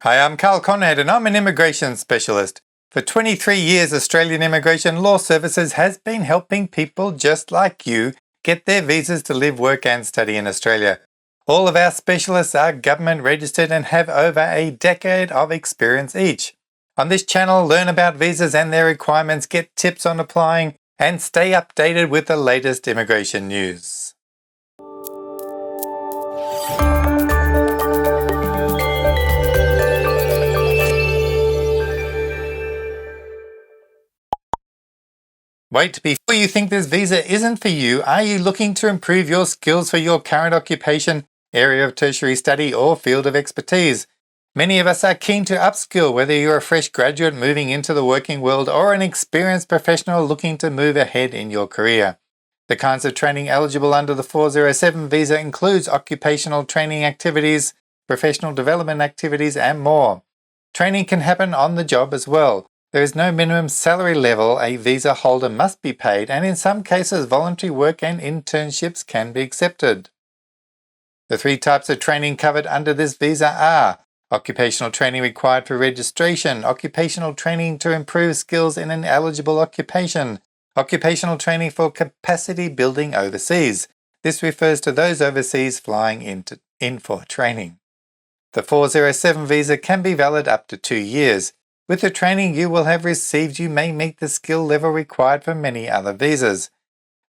Hi, I'm Karl Konrad and I'm an immigration specialist. For 23 years, Australian Immigration Law Services has been helping people just like you get their visas to live, work and study in Australia. All of our specialists are government registered and have over a decade of experience each. On this channel, learn about visas and their requirements, get tips on applying and stay updated with the latest immigration news. Wait, before you think this visa isn't for you, are you looking to improve your skills for your current occupation, area of tertiary study or field of expertise? Many of us are keen to upskill, whether you're a fresh graduate moving into the working world or an experienced professional looking to move ahead in your career. The kinds of training eligible under the 407 visa includes occupational training activities, professional development activities and more. Training can happen on the job as well. There is no minimum salary level a visa holder must be paid, and in some cases voluntary work and internships can be accepted. The three types of training covered under this visa are occupational training required for registration, occupational training to improve skills in an eligible occupation, occupational training for capacity building overseas. This refers to those overseas flying in for training. The 407 visa can be valid up to 2 years. With the training you will have received, you may meet the skill level required for many other visas.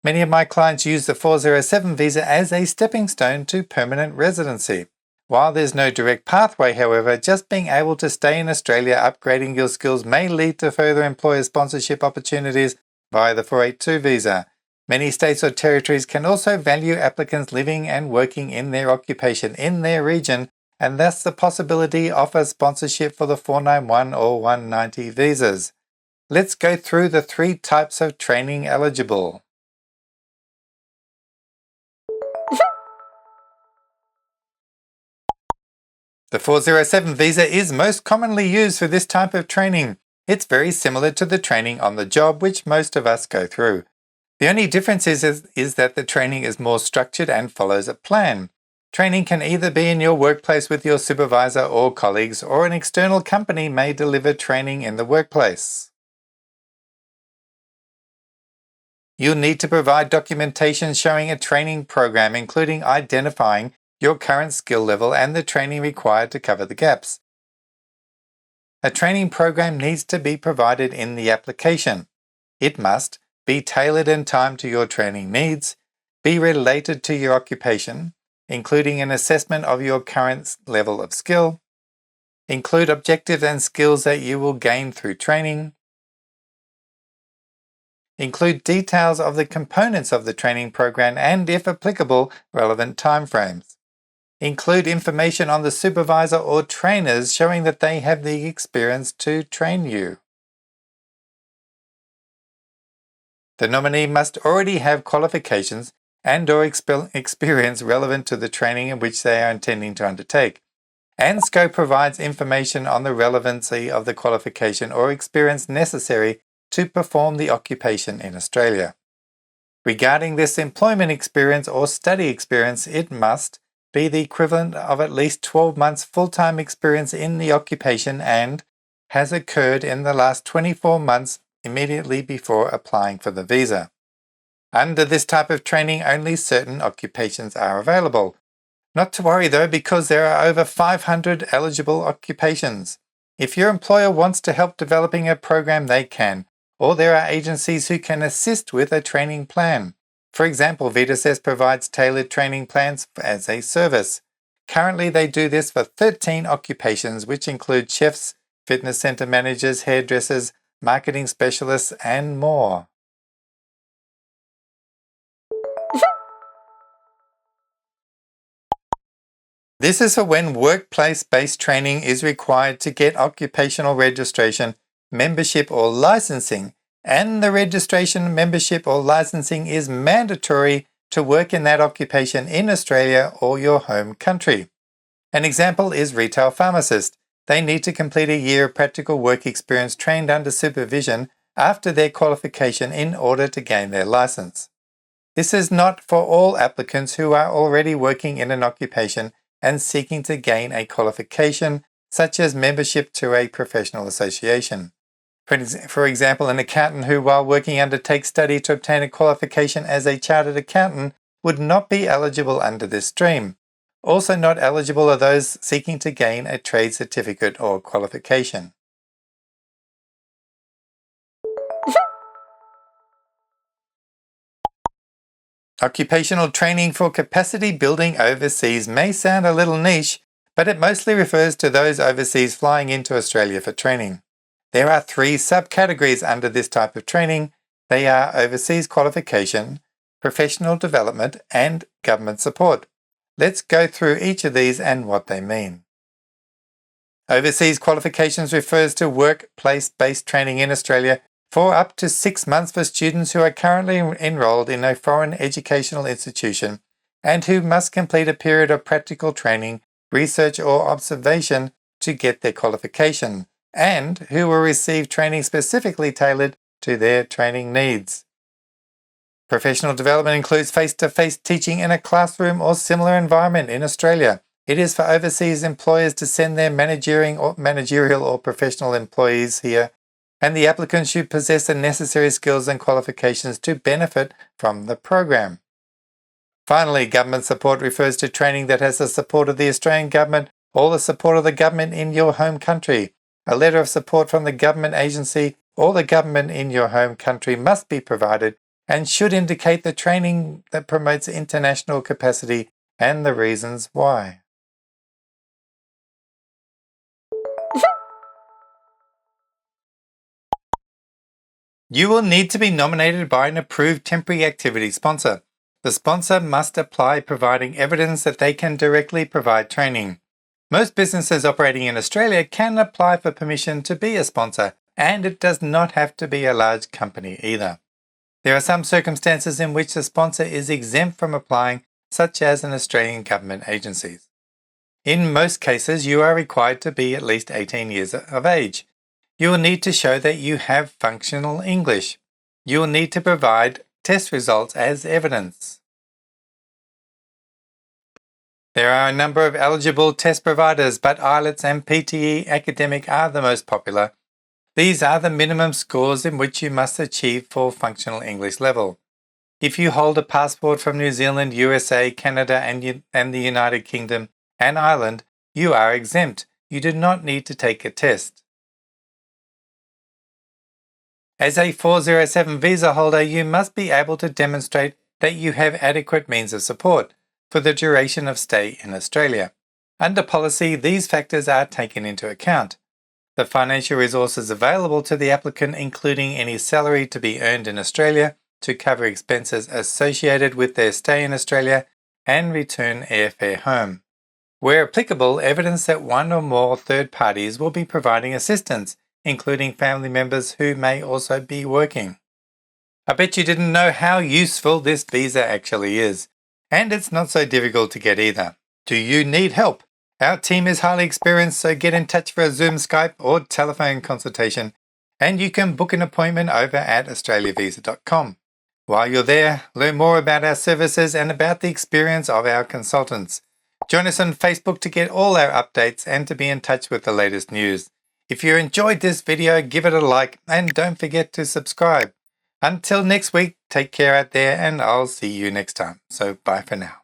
Many of my clients use the 407 visa as a stepping stone to permanent residency. While there's no direct pathway, however, just being able to stay in Australia upgrading your skills may lead to further employer sponsorship opportunities via the 482 visa. Many states or territories can also value applicants living and working in their occupation in their region, and thus the possibility offers sponsorship for the 491 or 190 visas. Let's go through the three types of training eligible. The 407 visa is most commonly used for this type of training. It's very similar to the training on the job, which most of us go through. The only difference is that the training is more structured and follows a plan. Training can either be in your workplace with your supervisor or colleagues, or an external company may deliver training in the workplace. You'll need to provide documentation showing a training program, including identifying your current skill level and the training required to cover the gaps. A training program needs to be provided in the application. It must be tailored and timed to your training needs, be related to your occupation, including an assessment of your current level of skill, include objectives and skills that you will gain through training, include details of the components of the training program and, if applicable, relevant timeframes. Include information on the supervisor or trainers showing that they have the experience to train you. The nominee must already have qualifications and/or experience relevant to the training in which they are intending to undertake. ANSCO provides information on the relevancy of the qualification or experience necessary to perform the occupation in Australia. Regarding this employment experience or study experience, it must be the equivalent of at least 12 months full-time experience in the occupation and has occurred in the last 24 months immediately before applying for the visa. Under this type of training, only certain occupations are available. Not to worry though, because there are over 500 eligible occupations. If your employer wants to help developing a program, they can, or there are agencies who can assist with a training plan. For example, VitaSess provides tailored training plans as a service. Currently, they do this for 13 occupations, which include chefs, fitness center managers, hairdressers, marketing specialists, and more. This is for when workplace-based training is required to get occupational registration, membership or licensing, and the registration, membership or licensing is mandatory to work in that occupation in Australia or your home country. An example is retail pharmacist. They need to complete a year of practical work experience trained under supervision after their qualification in order to gain their license. This is not for all applicants who are already working in an occupation and seeking to gain a qualification such as membership to a professional association. For example, an accountant who, while working, undertakes study to obtain a qualification as a chartered accountant would not be eligible under this stream. Also not eligible are those seeking to gain a trade certificate or qualification. Occupational training for capacity building overseas may sound a little niche, but it mostly refers to those overseas flying into Australia for training. There are 3 subcategories under this type of training. They are overseas qualification, professional development, and government support. Let's go through each of these and what they mean. Overseas qualifications refers to workplace-based training in Australia for up to 6 months for students who are currently enrolled in a foreign educational institution and who must complete a period of practical training, research or observation to get their qualification, and who will receive training specifically tailored to their training needs. Professional development includes face-to-face teaching in a classroom or similar environment in Australia. It is for overseas employers to send their managerial or professional employees here, and the applicant should possess the necessary skills and qualifications to benefit from the program. Finally, government support refers to training that has the support of the Australian government or the support of the government in your home country. A letter of support from the government agency or the government in your home country must be provided and should indicate the training that promotes international capacity and the reasons why. You will need to be nominated by an approved temporary activity sponsor. The sponsor must apply providing evidence that they can directly provide training. Most businesses operating in Australia can apply for permission to be a sponsor, and it does not have to be a large company either. There are some circumstances in which the sponsor is exempt from applying, such as an Australian government agencies. In most cases, you are required to be at least 18 years of age. You will need to show that you have functional English. You will need to provide test results as evidence. There are a number of eligible test providers, but IELTS and PTE Academic are the most popular. These are the minimum scores in which you must achieve for functional English level. If you hold a passport from New Zealand, USA, Canada, and the United Kingdom and Ireland, you are exempt. You do not need to take a test. As a 407 visa holder, you must be able to demonstrate that you have adequate means of support for the duration of stay in Australia. Under policy, these factors are taken into account. The financial resources available to the applicant, including any salary to be earned in Australia to cover expenses associated with their stay in Australia and return airfare home. Where applicable, evidence that one or more third parties will be providing assistance, including family members who may also be working. I bet you didn't know how useful this visa actually is, and it's not so difficult to get either. Do you need help? Our team is highly experienced, so get in touch for a Zoom, Skype or telephone consultation, and you can book an appointment over at australiavisa.com. While you're there, learn more about our services and about the experience of our consultants. Join us on Facebook to get all our updates and to be in touch with the latest news. If you enjoyed this video, give it a like and don't forget to subscribe. Until next week, take care out there and I'll see you next time. So bye for now.